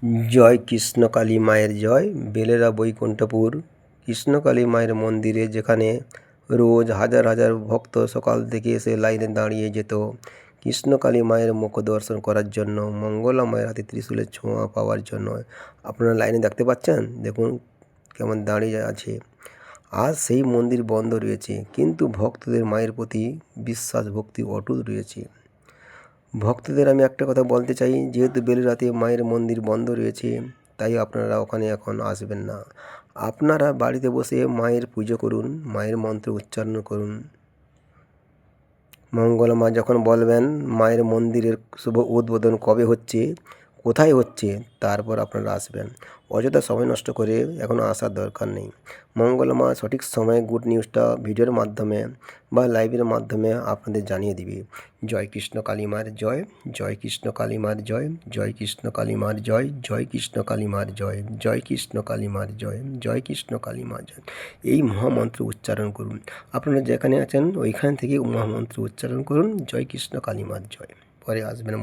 জয় কৃষ্ণকালী মায়ের জয়। বেলেরা বৈকুণ্ঠপুর কৃষ্ণকালী মায়ের মন্দিরে যেখানে রোজ হাজার হাজার ভক্ত সকাল থেকে এসে লাইনে দাঁড়িয়ে যেত কৃষ্ণকালী মায়ের মুখ দর্শন করার জন্য, মঙ্গলা মায়ের হাতে ত্রিশূলের ছোঁয়া পাওয়ার জন্য। আপনারা লাইনে দেখতে পাচ্ছেন, দেখুন কেমন দাঁড়িয়ে আছে। আজ সেই মন্দির বন্ধ রয়েছে, কিন্তু ভক্তদের মায়ের প্রতি বিশ্বাস ভক্তি অটুট রয়েছে। ভক্তদের আমি একটা কথা বলতে চাই, যেহেতু বেলেরাতে মায়ের মন্দির বন্ধ রয়েছে, তাই আপনারা ওখানে এখন আসবেন না। আপনারা বাড়িতে বসে মায়ের পুজো করুন, মায়ের মন্ত্র উচ্চারণ করুন। মঙ্গলা মা যখন বলবেন মায়ের মন্দিরের শুভ উদ্বোধন কবে হচ্ছে, কোথায় হচ্ছে, তারপর আপনারা আসবেন। অযথা সময় নষ্ট করে এখন আসার দরকার নেই। মঙ্গলা মা সঠিক সময়ে গুড নিউজটা ভিডিওর মাধ্যমে বা লাইভের মাধ্যমে আপনাদের জানিয়ে দিবে। জয় কৃষ্ণ কালী মার জয়, জয় কৃষ্ণ কালী মার জয়, জয় কৃষ্ণ কালী মার জয়, জয় কৃষ্ণ কালী মার জয়, জয় কৃষ্ণ কালী মার জয়, জয় কৃষ্ণ কালী মার জয়। এই মহামন্ত্র উচ্চারণ করুন। আপনারা যেখানে আছেন ওইখান থেকে মহামন্ত্র উচ্চারণ করুন, জয় কৃষ্ণ কালী মার জয়। পরে আসবেন